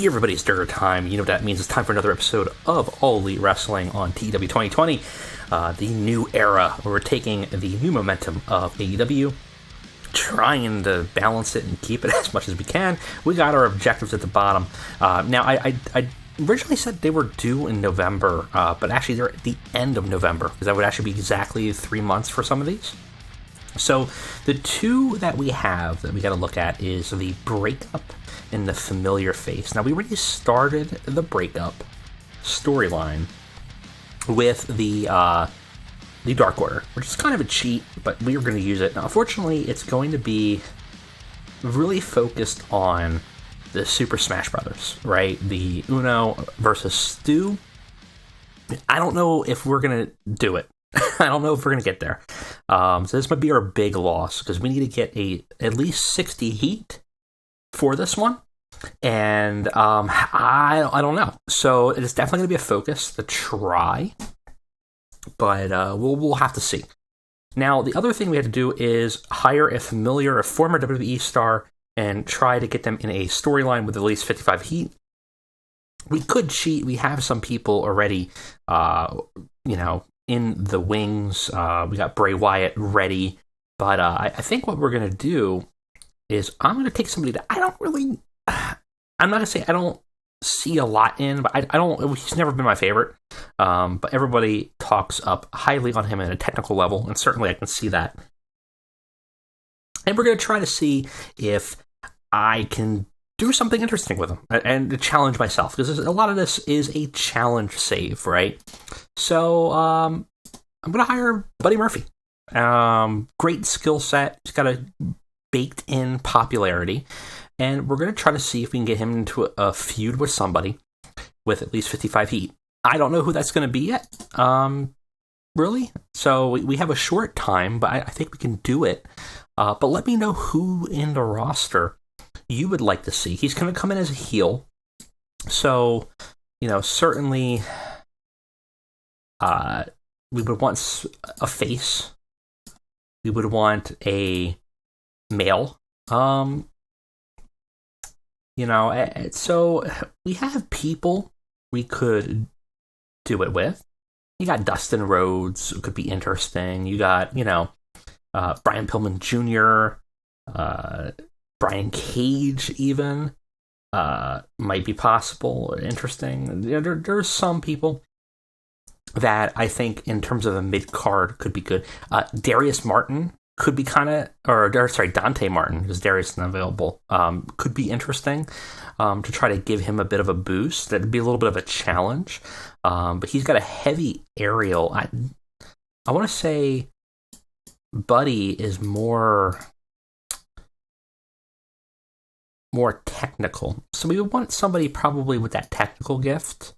Hey everybody, it's Durger time. You know what that means. It's time for another episode of All Elite Wrestling on TEW 2020. The new era, where we're taking the new momentum of AEW, trying to balance it and keep it as much as we can. We got our objectives at the bottom. Now, I originally said they were due in November, but actually they're at the end of November, because that would actually be exactly 3 months for some of these. So the two that we have that we got to look at is the breakup and the familiar face. Now, we already started the breakup storyline with the Dark Order, which is kind of a cheat, but we are going to use it. Now, unfortunately, it's going to be really focused on the Super Smash Brothers, right? The Uno versus Stu. I don't know if we're going to do it. I don't know if we're going to get there. So this might be our big loss, because we need to get at least 60 heat for this one. And I don't know. So it is definitely going to be a focus to try. But we'll have to see. Now, the other thing we have to do is hire a former WWE star, and try to get them in a storyline with at least 55 heat. We could cheat. We have some people already, in the wings. We got Bray Wyatt ready. But I think what we're going to do is I'm going to take somebody that I'm not going to say I don't see a lot in, but I don't, he's never been my favorite. But everybody talks up highly on him at a technical level, and certainly I can see that. And we're going to try to see if I can do something interesting with him and to challenge myself, because a lot of this is a challenge save, right? So I'm going to hire Buddy Murphy. Great skill set. He's got a baked-in popularity. And we're going to try to see if we can get him into a feud with somebody with at least 55 heat. I don't know who that's going to be yet, really. So we have a short time, but I think we can do it. But let me know who in the roster you would like to see. He's going to come in as a heel. So, certainly we would want a face. We would want a male. So we have people we could do it with. You got Dustin Rhodes, who could be interesting. You got, Brian Pillman Jr., Brian Cage even, might be possible or interesting. There's some people that I think in terms of a mid-card could be good. Darius Martin could be Dante Martin, because Darius is not available, could be interesting to try to give him a bit of a boost. That'd be a little bit of a challenge. But he's got a heavy aerial. I want to say Buddy is more technical. So we would want somebody probably with that technical gift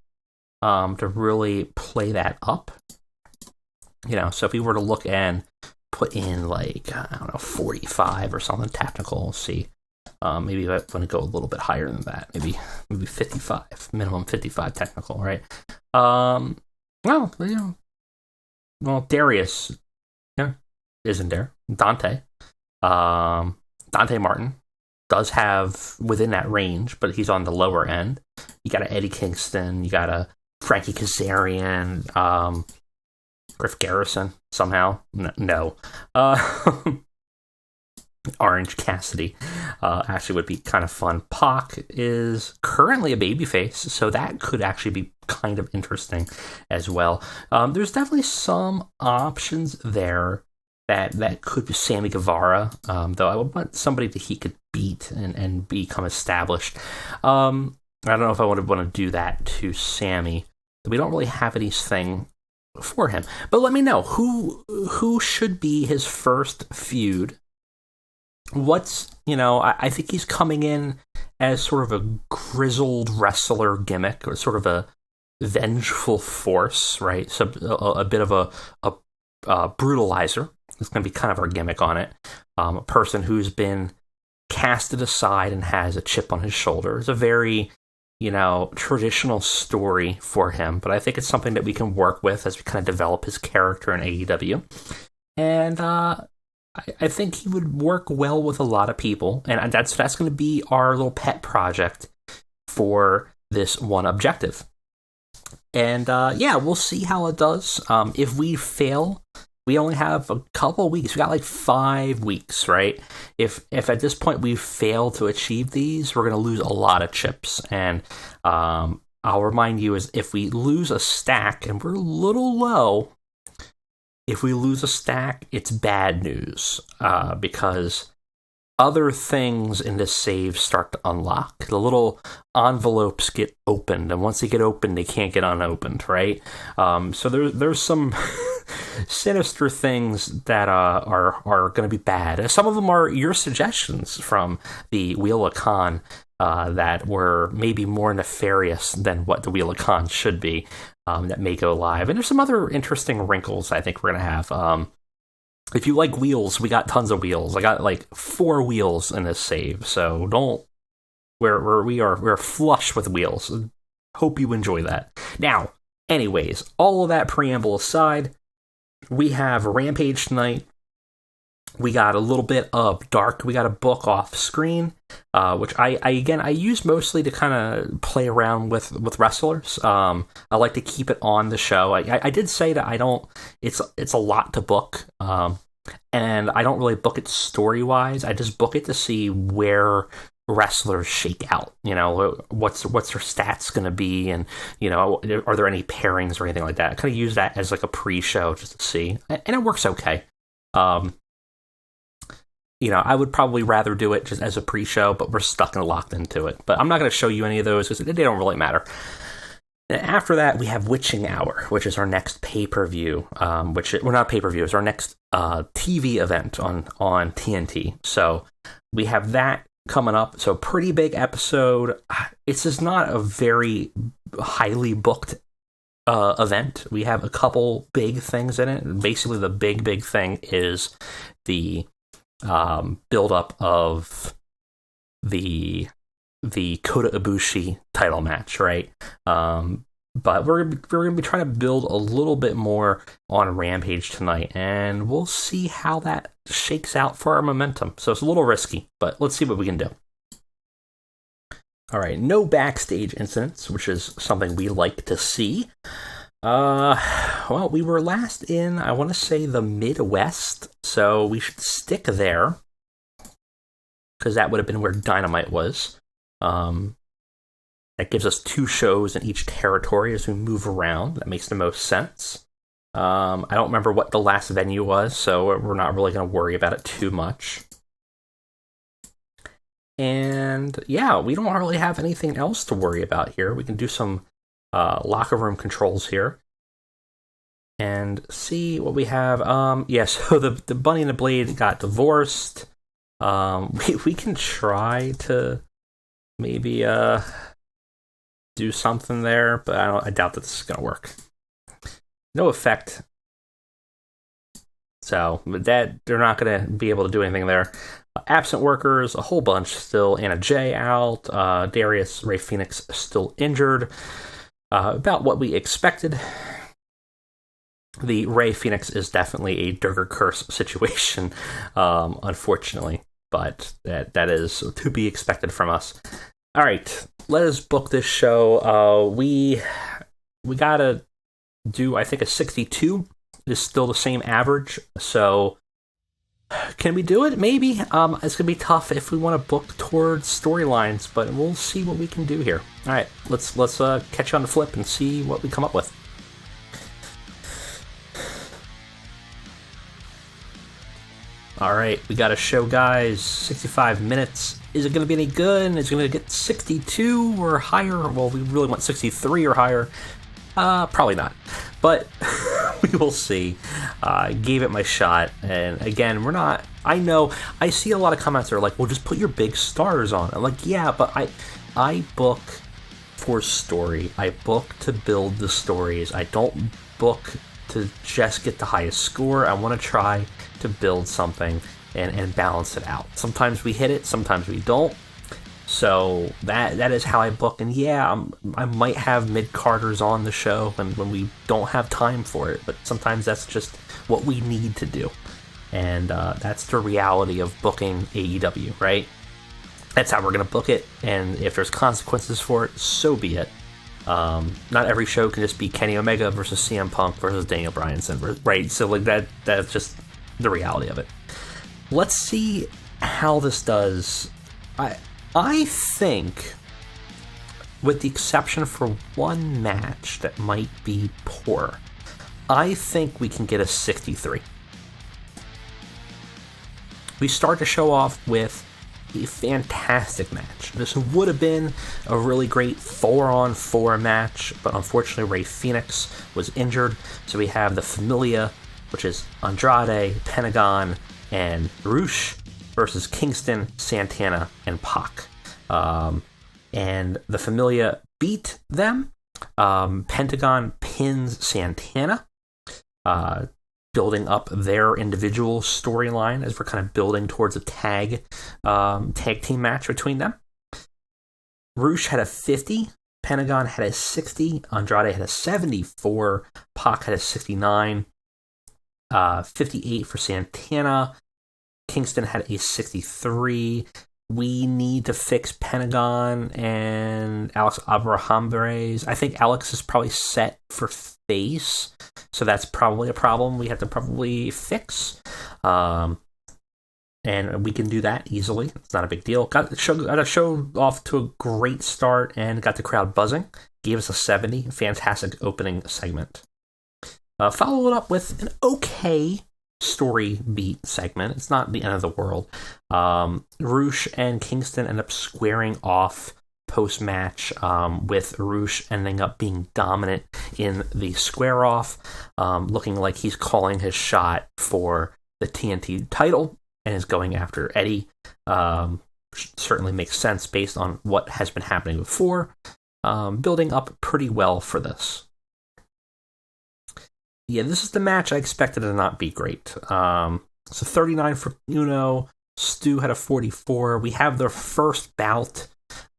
to really play that up. So if we were to look and put in 45 or something technical, see. Maybe I want to go a little bit higher than that. Maybe 55, minimum 55 technical, right? Darius, isn't there? Dante Martin does have within that range, but he's on the lower end. You got a Eddie Kingston, you got a Frankie Kazarian, Griff Garrison somehow. No. Orange Cassidy actually would be kind of fun. Pac is currently a babyface, so that could actually be kind of interesting as well. There's definitely some options there that could be Sammy Guevara, though I would want somebody that he could beat and become established. I don't know if I would want to do that to Sammy. We don't really have anything for him. But let me know who should be his first feud. I think he's coming in as sort of a grizzled wrestler gimmick, or sort of a vengeful force, right? So a bit of a brutalizer. It's going to be kind of our gimmick on it. A person who's been casted aside and has a chip on his shoulder. It's a very traditional story for him, but I think it's something that we can work with as we kind of develop his character in AEW. And I think he would work well with a lot of people, and that's going to be our little pet project for this one objective. And we'll see how it does. If we fail, we only have a couple weeks. We got like 5 weeks, right? If at this point we fail to achieve these, we're going to lose a lot of chips. And I'll remind you, is if we lose a stack, and we're a little low, if we lose a stack, it's bad news, because other things in this save start to unlock. The little envelopes get opened, and once they get opened, they can't get unopened, right? So there's some sinister things that are going to be bad. Some of them are your suggestions from the Wheel of Khan that were maybe more nefarious than what the Wheel of Khan should be, that may go live. And there's some other interesting wrinkles I think we're going to have. If you like wheels, we got tons of wheels. I got like 4 wheels in this save, so we're flush with wheels. Hope you enjoy that. Now, anyways, all of that preamble aside, we have Rampage tonight. We got a little bit of Dark. We got a book off screen, which I use mostly to kind of play around with wrestlers. I like to keep it on the show. I did say that I don't. It's a lot to book, and I don't really book it story wise. I just book it to see where wrestlers shake out. You know, what's their stats going to be, and you know, are there any pairings or anything like that? I kind of use that as like a pre-show just to see, and it works okay. You know, I would probably rather do it just as a pre-show, but we're stuck and locked into it. But I'm not going to show you any of those because they don't really matter. And after that, we have Witching Hour, which is our next pay-per-view. We're not pay-per-view, it's our next TV event on TNT. So we have that coming up. So pretty big episode. It's just not a very highly booked event. We have a couple big things in it. Basically, the big thing is the build-up of the Kota Ibushi title match, right? But we're going to be trying to build a little bit more on Rampage tonight, and we'll see how that shakes out for our momentum. So it's a little risky, but let's see what we can do. All right, no backstage incidents, which is something we like to see. Well, we were last in, I want to say, the Midwest, so we should stick there, because that would have been where Dynamite was. That gives us 2 shows in each territory as we move around. That makes the most sense. I don't remember what the last venue was, so we're not really going to worry about it too much. And yeah, we don't really have anything else to worry about here. We can do some locker room controls here and see what we have. So the Bunny and the Blade got divorced. We can try to maybe do something there, but I doubt that this is gonna work. No effect. So that they're not gonna be able to do anything there. Absent workers, a whole bunch still. Anna Jay out. Darius Ray Phoenix still injured. About what we expected. The Ray Phoenix is definitely a Durger curse situation, unfortunately, but that is to be expected from us. All right, let us book this show. We gotta do, I think, a 62 is still the same average, so can we do it? Maybe. It's gonna be tough if we want to book towards storylines, but we'll see what we can do here. All right, let's catch you on the flip and see what we come up with. All right, we got a show, guys. 65 minutes. Is it going to be any good? Is it going to get 62 or higher? Well, we really want 63 or higher. Probably not. But we will see. Gave it my shot. And again, we're not... I know, I see a lot of comments that are like, well, just put your big stars on. I'm like, yeah, but I book for story. I book to build the stories. I don't book to just get the highest score. I want to try to build something and balance it out. Sometimes we hit it, sometimes we don't. So that is how I book. And yeah, I might have mid-carders on the show when we don't have time for it, but sometimes that's just what we need to do. And that's the reality of booking AEW, right? That's how we're going to book it, and if there's consequences for it, so be it. Not every show can just be Kenny Omega versus CM Punk versus Daniel Bryanson, right? So like that's just the reality of it. Let's see how this does. I think, with the exception for one match that might be poor, I think we can get a 63. We start the show off with a fantastic match. This would have been a really great 4-on-4 match, but unfortunately Rey Fenix was injured, so we have the Familia, which is Andrade, Pentagon, and Rush versus Kingston, Santana, and Pac. And the Familia beat them. Pentagon pins Santana, building up their individual storyline as we're kind of building towards a tag team match between them. Rush had a 50, Pentagon had a 60, Andrade had a 74, Pac had a 69, 58 for Santana, Kingston had a 63. We need to fix Pentagon and Alex Abrahambrez. I think Alex is probably set for face, so that's probably a problem we have to probably fix. And we can do that easily. It's not a big deal. Got the show off to a great start and got the crowd buzzing. Gave us a 70. Fantastic opening segment. Follow it up with an okay story beat segment. It's not the end of the world. Rush and Kingston end up squaring off post-match, with Rush ending up being dominant in the square-off, looking like he's calling his shot for the TNT title and is going after Eddie. Certainly makes sense based on what has been happening before. Building up pretty well for this. Yeah, this is the match I expected to not be great. So 39 for Uno. Stu had a 44. We have their first bout.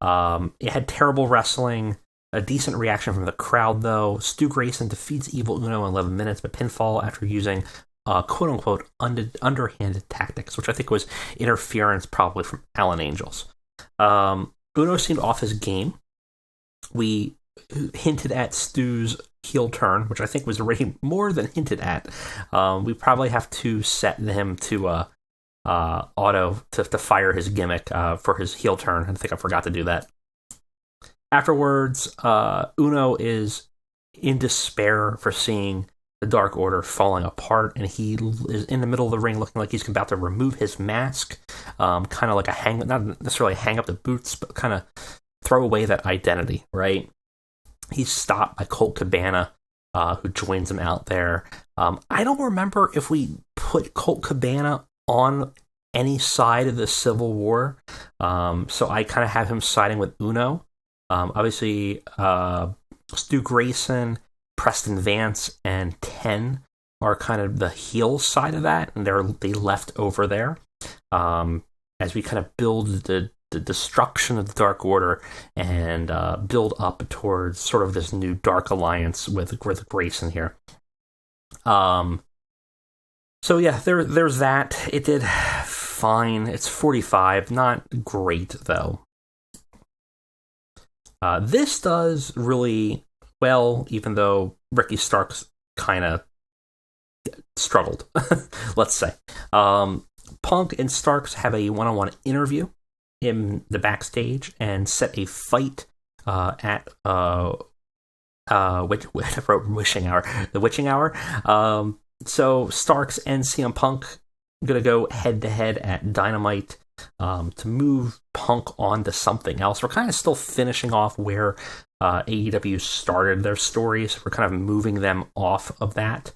It had terrible wrestling. A decent reaction from the crowd, though. Stu Grayson defeats Evil Uno in 11 minutes by pinfall after using quote-unquote underhanded tactics, which I think was interference probably from Alan Angels. Uno seemed off his game. We hinted at Stu's heel turn, which I think was already more than hinted at. We probably have to set him to auto to fire his gimmick for his heel turn. I think I forgot to do that. Afterwards, Uno is in despair for seeing the Dark Order falling apart, and he is in the middle of the ring looking like he's about to remove his mask, kind of like not necessarily hang up the boots, but kind of throw away that identity, right? He's stopped by Colt Cabana, who joins him out there. I don't remember if we put Colt Cabana on any side of the Civil War, so I kind of have him siding with Uno. Obviously, Stu Grayson, Preston Vance, and Ten are kind of the heel side of that, and they left over there as we kind of build the destruction of the Dark Order and build up towards sort of this new Dark Alliance with Grayson here. So yeah, there's that. It did fine. It's 45, not great though. This does really well, even though Ricky Starks kind of struggled, let's say. Punk and Starks have a one-on-one interview in the backstage and set a fight at the witching hour. So Starks and CM Punk gonna go head to head at Dynamite to move Punk on to something else. We're kind of still finishing off where AEW started their stories. We're kind of moving them off of that.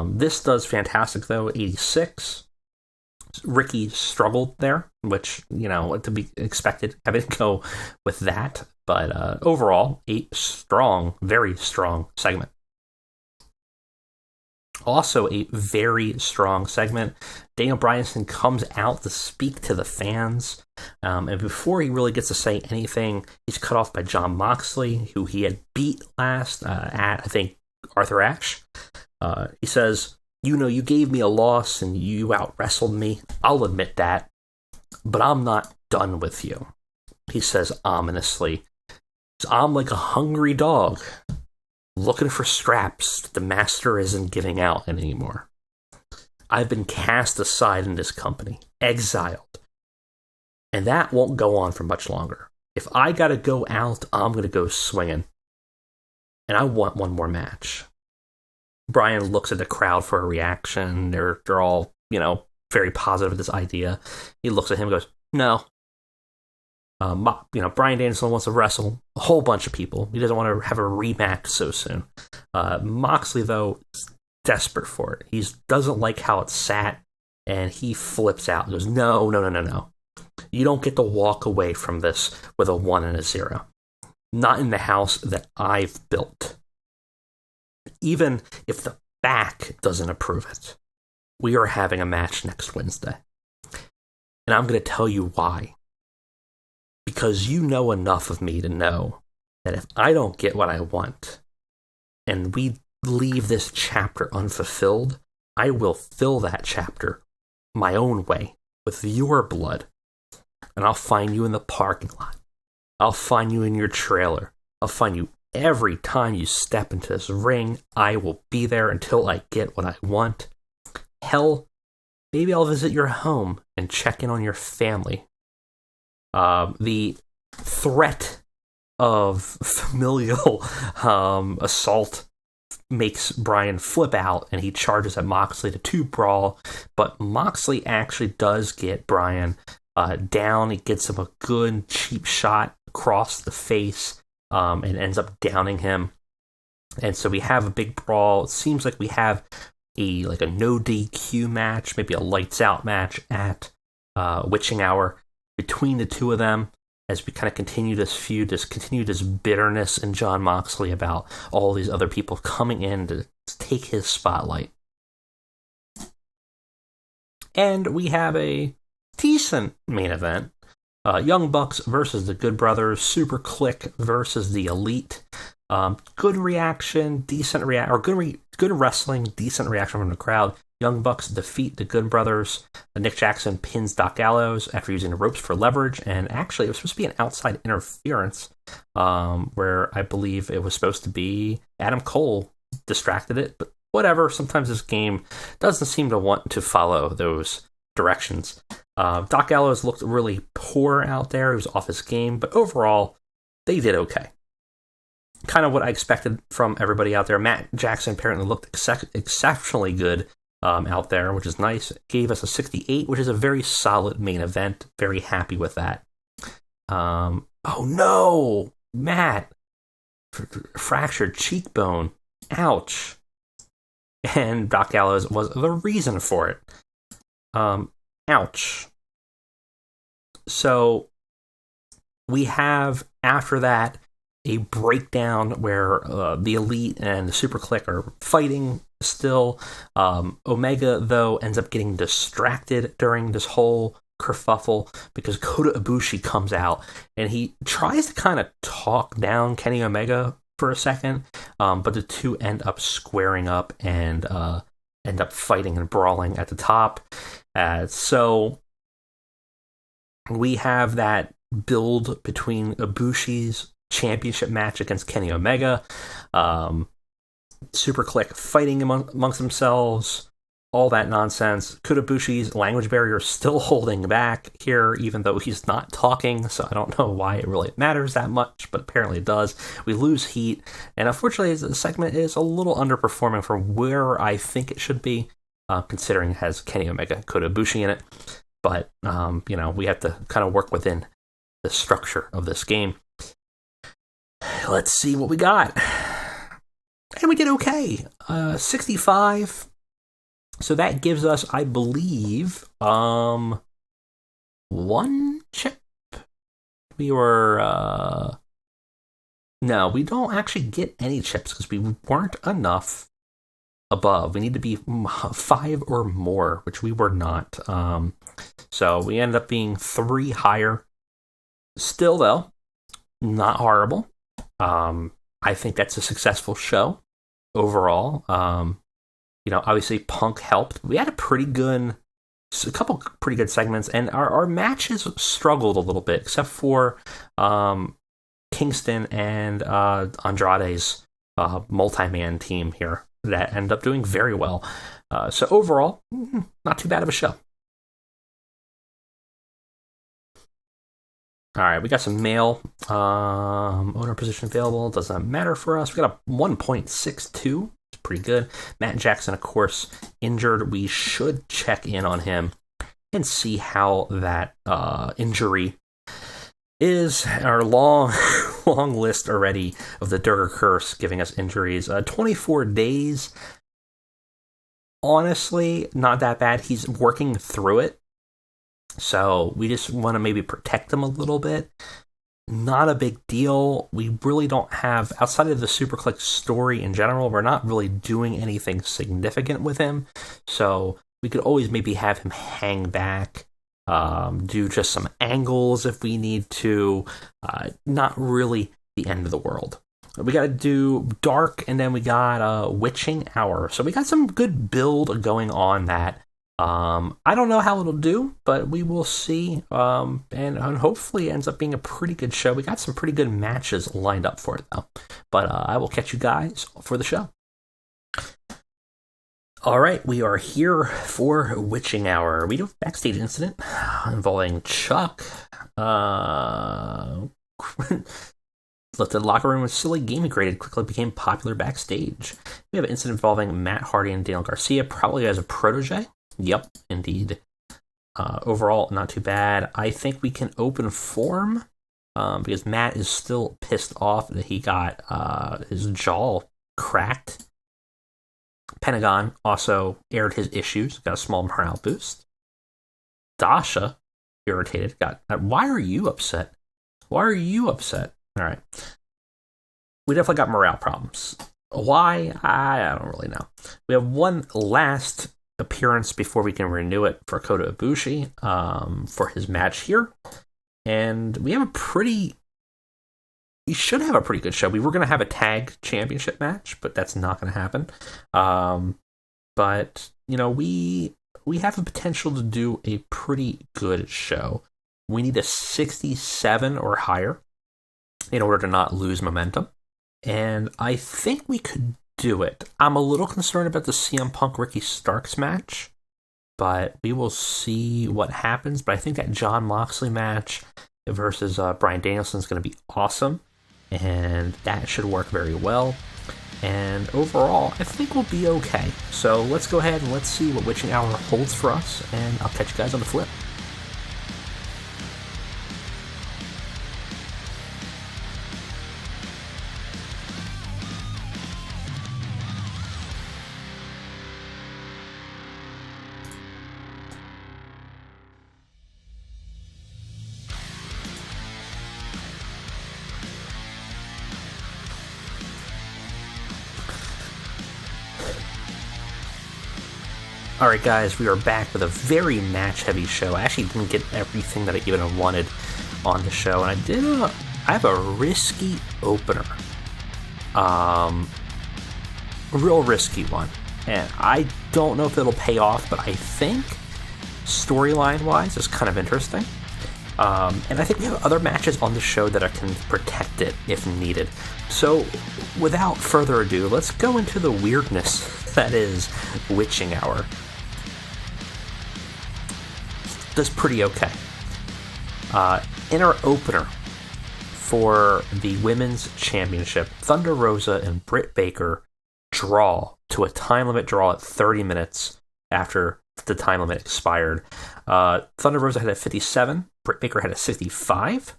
This does fantastic though. 86. Ricky struggled there, which, to be expected, having to go with that. But overall, a very strong segment. Also a very strong segment. Daniel Bryanson comes out to speak to the fans. And before he really gets to say anything, he's cut off by Jon Moxley, who he had beat last at, I think, Arthur Ashe. He says, you gave me a loss and you out-wrestled me. I'll admit that. But I'm not done with you. He says ominously, I'm like a hungry dog, looking for scraps that the master isn't giving out anymore. I've been cast aside in this company, exiled. And that won't go on for much longer. If I gotta go out, I'm gonna go swinging. And I want one more match. Brian looks at the crowd for a reaction. They're all, very positive of this idea. He looks at him and goes, no. Brian Danielson wants to wrestle a whole bunch of people. He doesn't want to have a rematch so soon. Moxley, though, is desperate for it. He doesn't like how it's sat, and he flips out and goes, no. You don't get to walk away from this with a 1 and a 0. Not in the house that I've built. Even if the back doesn't approve it. We are having a match next Wednesday. And I'm going to tell you why. Because you know enough of me to know that if I don't get what I want, and we leave this chapter unfulfilled, I will fill that chapter my own way with your blood. And I'll find you in the parking lot. I'll find you in your trailer. I'll find you every time you step into this ring. I will be there until I get what I want. Hell, maybe I'll visit your home and check in on your family. The threat of familial assault makes Brian flip out, and he charges at Moxley to 2 brawl, but Moxley actually does get Brian down. He gets him a good cheap shot across the face, and ends up downing him. And so we have a big brawl. It seems like we have a no DQ match, maybe a lights out match at Witching Hour between the two of them, as we kind of continue this feud, continue this bitterness in Jon Moxley about all these other people coming in to take his spotlight. And we have a decent main event. Young Bucks versus the Good Brothers, Super Click versus the Elite. Good reaction, good wrestling, decent reaction from the crowd. Young Bucks defeat the Good Brothers. Nick Jackson pins Doc Gallows after using the ropes for leverage, and actually it was supposed to be an outside interference, where I believe it was supposed to be Adam Cole distracted it, but whatever. Sometimes this game doesn't seem to want to follow those directions. Doc Gallows looked really poor out there. He was off his game, but overall, they did okay. Kind of what I expected from everybody out there. Matt Jackson apparently looked exceptionally good out there, which is nice. Gave us a 68, which is a very solid main event. Very happy with that. Oh no! Matt! Fractured cheekbone. Ouch. And Doc Gallows was the reason for it. Ouch. So, we have, after that, a breakdown where the Elite and the Super Click are fighting still. Omega, though, ends up getting distracted during this whole kerfuffle because Kota Ibushi comes out and he tries to kind of talk down Kenny Omega for a second, but the two end up squaring up and end up fighting and brawling at the top. So we have that build between Ibushi's championship match against Kenny Omega, Super Click fighting amongst themselves, all that nonsense. Kota Ibushi's language barrier is still holding back here, even though he's not talking, so I don't know why it really matters that much, but apparently it does. We lose heat, and unfortunately the segment is a little underperforming from where I think it should be, considering it has Kenny Omega and Kota Ibushi in it. But, we have to kind of work within the structure of this game. Let's see what we got. And we did okay. 65. So that gives us, I believe, 1 chip. We were, no, we don't actually get any chips because we weren't enough above. We need to be 5 or more, which we were not. So we ended up being 3 higher. Still, though, not horrible. I think that's a successful show overall. Obviously Punk helped. We had a pretty good a couple pretty good segments, and our matches struggled a little bit, except for Kingston and Andrade's multi-man team here that ended up doing very well. So overall, not too bad of a show. All right, we got some mail. Owner position available. Doesn't matter for us. We got a 1.62. It's pretty good. Matt Jackson, of course, injured. We should check in on him and see how that injury is. Our long list already of the Durger curse giving us injuries. 24 days. Honestly, not that bad. He's working through it. So we just want to maybe protect him a little bit. Not a big deal. We really don't have, outside of the SuperClick story in general, we're not really doing anything significant with him. So we could always maybe have him hang back, do just some angles if we need to. Not really the end of the world. We got to do Dark, and then we got Witching Hour. So we got some good build going on that. I don't know how it'll do, but we will see. And hopefully it ends up being a pretty good show. We got some pretty good matches lined up for it, though. But I will catch you guys for the show. All right, we are here for Witching Hour. We do have a backstage incident involving Chuck. Left the locker room with silly gaming graded, quickly became popular backstage. We have an incident involving Matt Hardy and Daniel Garcia, probably as a protege. Yep, indeed. Overall, not too bad. I think we can open form because Matt is still pissed off that he got his jaw cracked. Pentagon also aired his issues, got a small morale boost. Dasha, irritated, why are you upset? Why are you upset? All right. We definitely got morale problems. Why? I don't really know. We have one last appearance before we can renew it for Kota Ibushi for his match here. And we have we should have a pretty good show. We were going to have a tag championship match, but that's not going to happen. But, we have the potential to do a pretty good show. We need a 67 or higher in order to not lose momentum. And I think we could do it. I'm a little concerned about the CM Punk Ricky Starks match, but we will see what happens. But I think that Jon Moxley match versus Bryan Danielson is going to be awesome, and that should work very well. And overall, I think we'll be okay. So let's go ahead and let's see what Witching Hour holds for us, and I'll catch you guys on the flip. Alright guys, we are back with a very match-heavy show. I actually didn't get everything that I even wanted on the show, and I have a risky opener. A real risky one. And I don't know if it'll pay off, but I think, storyline-wise, it's kind of interesting. And I think we have other matches on the show that can protect it if needed. So, without further ado, let's go into the weirdness that is Witching Hour. Does pretty okay. In our opener for the Women's Championship, Thunder Rosa and Britt Baker draw to a time limit draw at 30 minutes after the time limit expired. Thunder Rosa had a 57, Britt Baker had a 65.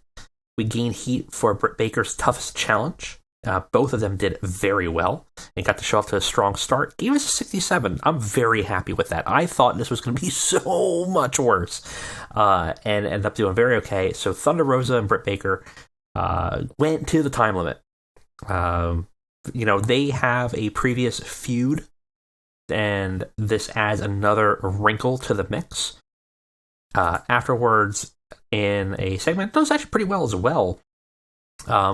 We gained heat for Britt Baker's toughest challenge. Both of them did very well and got to show off to a strong start. Gave us a 67. I'm very happy with that. I thought this was going to be so much worse, and ended up doing very okay. So Thunder Rosa and Britt Baker went to the time limit. They have a previous feud, and this adds another wrinkle to the mix. Afterwards, in a segment, it does actually pretty well as well.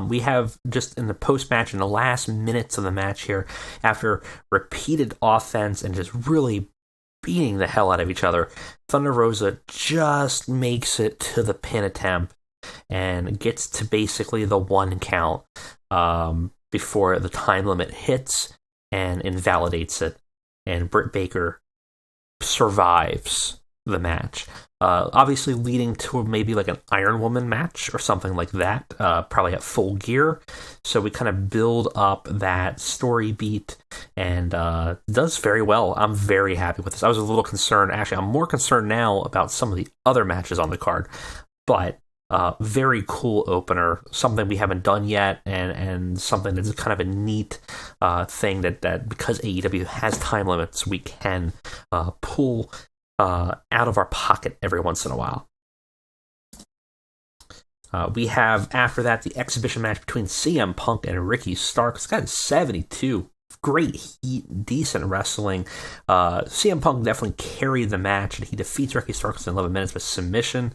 We have just in the post-match, in the last minutes of the match here, after repeated offense and just really beating the hell out of each other. Thunder Rosa just makes it to the pin attempt and gets to basically the 1 count before the time limit hits and invalidates it. And Britt Baker survives the match. Obviously leading to maybe like an Iron Woman match or something like that, probably at Full Gear. So we kind of build up that story beat and does very well. I'm very happy with this. I was a little concerned. Actually, I'm more concerned now about some of the other matches on the card. But very cool opener, something we haven't done yet, and something that's kind of a neat thing that because AEW has time limits, we can pull out of our pocket every once in a while. We have, after that, the exhibition match between CM Punk and Ricky Starks. It's got 72. Great heat, decent wrestling. CM Punk definitely carried the match, and he defeats Ricky Starks in 11 minutes with submission.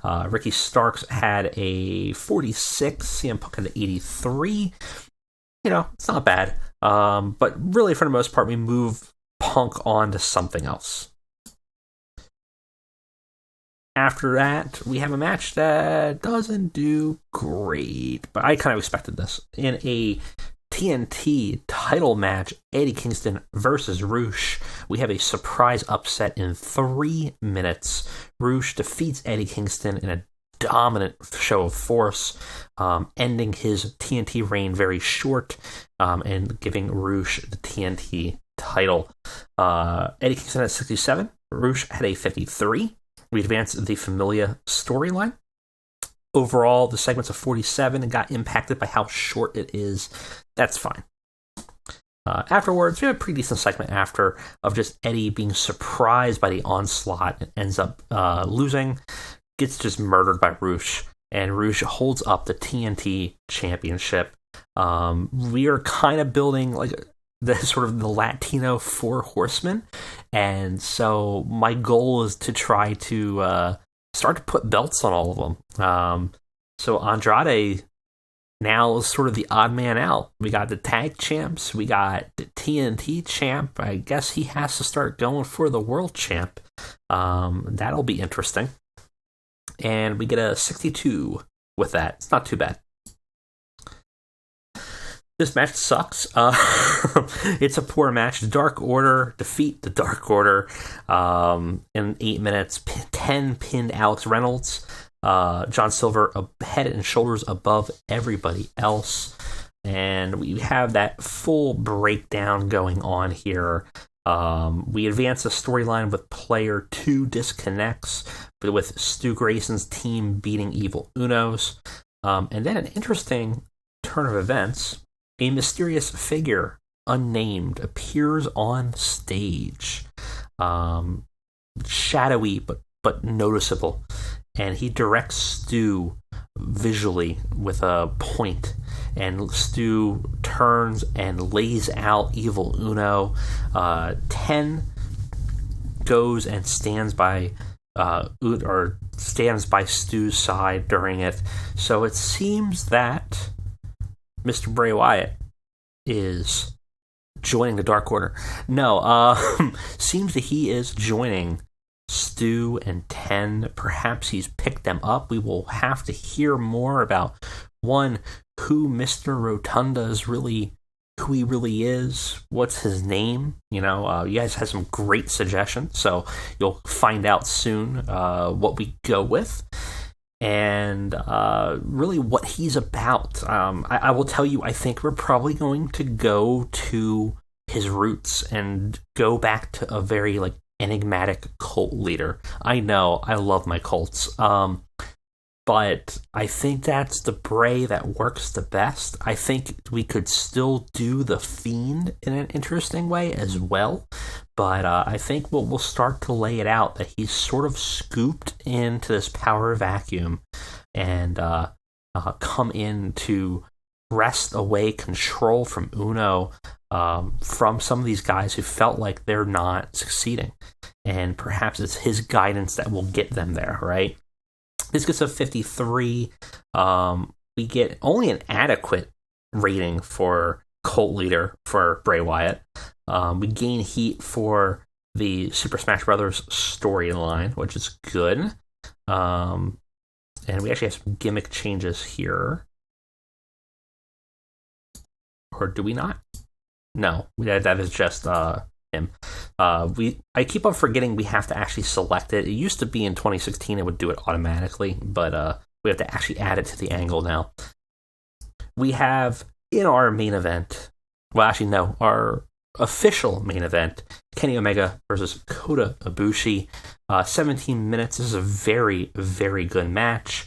Ricky Starks had a 46. CM Punk had an 83. You know, it's not bad. But really, for the most part, we move Punk on to something else. After that, we have a match that doesn't do great, but I kind of expected this. In a TNT title match, Eddie Kingston versus Roosh. We have a surprise upset in 3 minutes. Roosh defeats Eddie Kingston in a dominant show of force, ending his TNT reign very short, and giving Roosh the TNT title. Eddie Kingston had 67. Roosh had a 53. We advanced the Familia storyline. Overall, the segment's of 47 and got impacted by how short it is. That's fine. Afterwards, we have a pretty decent segment after of just Eddie being surprised by the onslaught and ends up losing, gets just murdered by Roosh, and Roosh holds up the TNT championship. We are kind of building like the sort of the Latino 4 horsemen, and so my goal is to try to start to put belts on all of them. So Andrade now is sort of the odd man out. We got the tag champs, we got the TNT champ. I guess he has to start going for the world champ. That'll be interesting. And we get a 62 with that. It's not too bad. This match sucks. It's a poor match. The Dark Order defeat the Dark Order in 8 minutes. 10 pinned Alex Reynolds. John Silver head and shoulders above everybody else. And we have that full breakdown going on here. We advance the storyline with Player 2 disconnects, but with Stu Grayson's team beating Evil Unos. And then an interesting turn of events. A mysterious figure, unnamed, appears on stage. Shadowy, but noticeable. And he directs Stu visually with a point. And Stu turns and lays out Evil Uno. 10 goes and stands by Stu's side during it. So it seems that Mr. Bray Wyatt is joining the Dark Order. No, seems that he is joining Stu and 10. Perhaps he's picked them up. We will have to hear more about, one, who Mr. Rotunda is really, who he really is, what's his name. You know, you guys had some great suggestions, so you'll find out soon what we go with. And really what he's about. I will tell you, I think we're probably going to go to his roots and go back to a very like enigmatic cult leader. I know, I love my cults. But I think that's the Bray that works the best. I think we could still do the Fiend in an interesting way as well. But I think we'll start to lay it out that he's sort of scooped into this power vacuum and come in to wrest away control from Uno, from some of these guys who felt like they're not succeeding. And perhaps it's his guidance that will get them there, right? This gets a 53. We get only an adequate rating for cult leader for Bray Wyatt. We gain heat for the Super Smash Brothers storyline, which is good. And we actually have some gimmick changes here. Or do we not? No, that is just him. I keep on forgetting we have to actually select it. It used to be in 2016 it would do it automatically, but we have to actually add it to the angle now. We have in our main event, well, actually no, our official main event, Kenny Omega versus Kota Ibushi. 17 minutes. This is a very, very good match.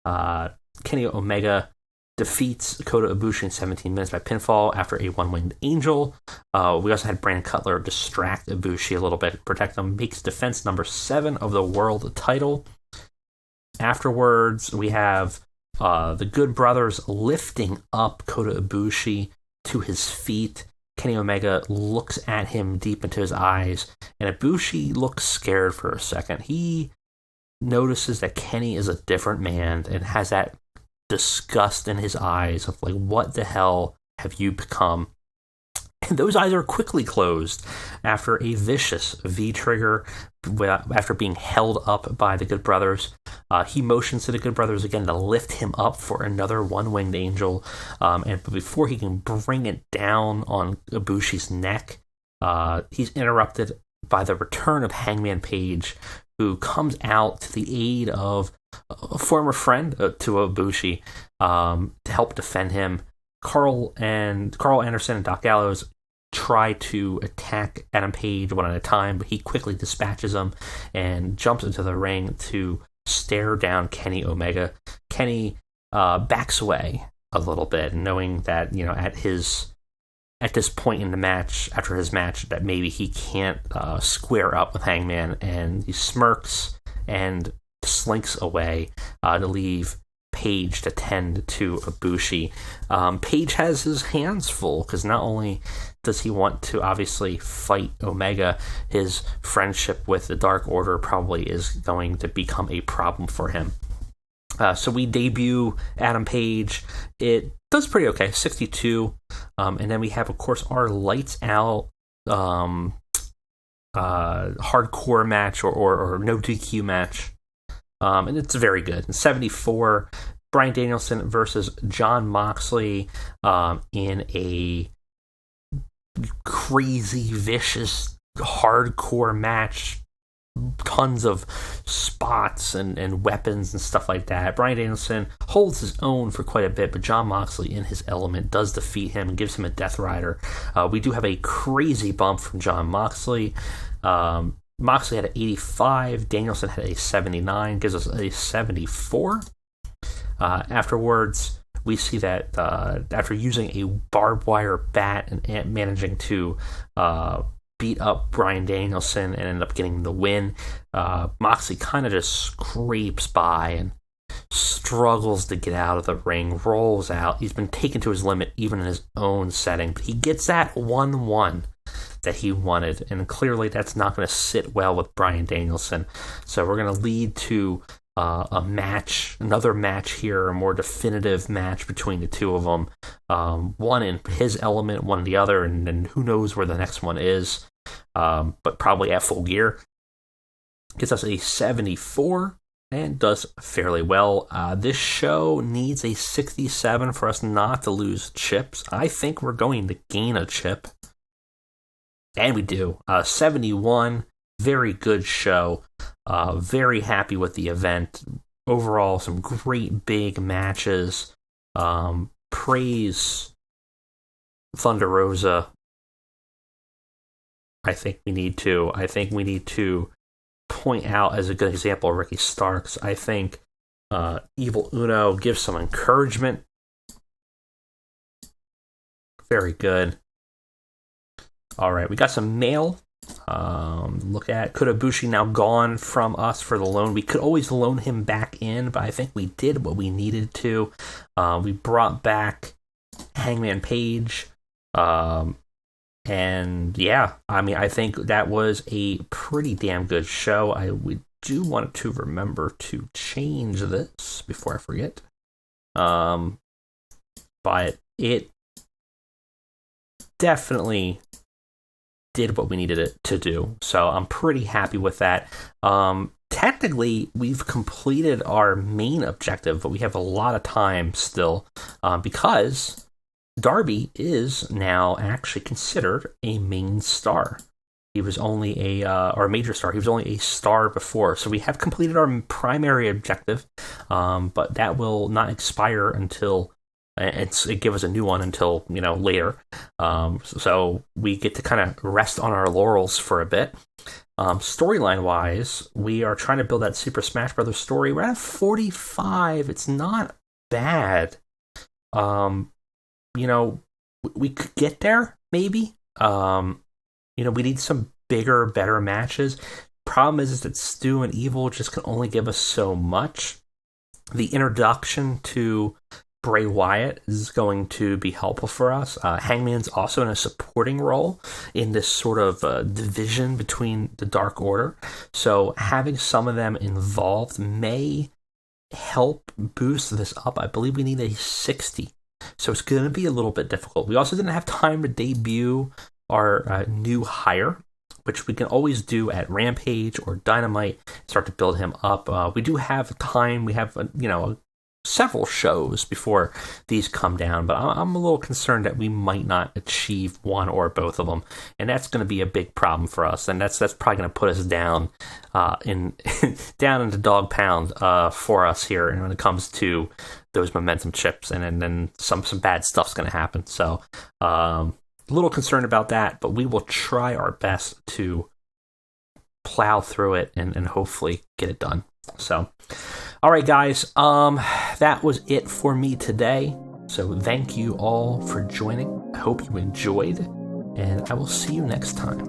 Kenny Omega defeats Kota Ibushi in 17 minutes by pinfall after a one-winged angel. We also had Brandon Cutler distract Ibushi a little bit, protect him, makes defense number 7 of the world title. Afterwards, we have the Good Brothers lifting up Kota Ibushi to his feet. Kenny Omega looks at him deep into his eyes, and Ibushi looks scared for a second. He notices that Kenny is a different man and has that disgust in his eyes of like, what the hell have you become? And those eyes are quickly closed after a vicious V-trigger after being held up by the Good Brothers. He motions to the Good Brothers again to lift him up for another one-winged angel. And before he can bring it down on Ibushi's neck, he's interrupted by the return of Hangman Page, who comes out to the aid of a former friend to Ibushi to help defend him. Carl Anderson and Doc Gallows try to attack Adam Page one at a time, but he quickly dispatches them and jumps into the ring to stare down Kenny Omega. Kenny backs away a little bit, knowing that, you know, at this point in the match, after his match, that maybe he can't square up with Hangman, and he smirks and slinks away to leave Page to tend to Ibushi. Page has his hands full, because not only does he want to obviously fight Omega, his friendship with the Dark Order probably is going to become a problem for him. So we debut Adam Page. It does pretty okay, 62. And then we have, of course, our lights out hardcore match or no DQ match. And it's very good. 74, Bryan Danielson versus Jon Moxley in a crazy, vicious, hardcore match. Tons of spots and weapons and stuff like that. Bryan Danielson holds his own for quite a bit, but Jon Moxley, in his element, does defeat him and gives him a Death Rider. We do have a crazy bump from Jon Moxley. Moxley had an 85, Danielson had a 79, gives us a 74. Afterwards, we see that after using a barbed wire bat and managing to beat up Bryan Danielson and end up getting the win, Moxley kind of just scrapes by and struggles to get out of the ring, rolls out. He's been taken to his limit even in his own setting, but he gets that 1-1 that he wanted, and clearly that's not going to sit well with Bryan Danielson. So we're going to lead to another match here, a more definitive match between the two of them. One in his element, one in the other, and then who knows where the next one is, but probably at Full Gear. Gets us a 74 and does fairly well. This show needs a 67 for us not to lose chips. I think we're going to gain a chip. And we do. 71, very good show. Very happy with the event. Overall, some great big matches. Praise Thunder Rosa. I think we need to point out as a good example Ricky Starks. I think Evil Uno gives some encouragement. Very good. All right, we got some mail. Look at Kota Ibushi now gone from us for the loan. We could always loan him back in, but I think we did what we needed to. We brought back Hangman Page. And yeah, I mean, I think that was a pretty damn good show. We do want to remember to change this before I forget. But it definitely did what we needed it to do. So I'm pretty happy with that. Technically, we've completed our main objective, but we have a lot of time still because Darby is now actually considered a main star. He was only or a major star. He was only a star before. So we have completed our primary objective, but that will not expire until it give us a new one until later. So we get to kind of rest on our laurels for a bit. Storyline wise, we are trying to build that Super Smash Brothers story. We're at 45. It's not bad. We could get there maybe. We need some bigger, better matches. Problem is that Stu and Evil just can only give us so much. The introduction to Bray Wyatt is going to be helpful for us. Hangman's also in a supporting role in this sort of division between the Dark Order. So having some of them involved may help boost this up. I believe we need a 60. So it's going to be a little bit difficult. We also didn't have time to debut our new hire, which we can always do at Rampage or Dynamite, start to build him up. We do have time. We have, several shows before these come down, but I'm a little concerned that we might not achieve one or both of them, and that's going to be a big problem for us, and that's probably going to put us down down into dog pound for us here, and when it comes to those momentum chips, and then some bad stuff's going to happen. So a little concerned about that, but we will try our best to plow through it and hopefully get it done. So, all right, guys, that was it for me today. So thank you all for joining. I hope you enjoyed, and I will see you next time.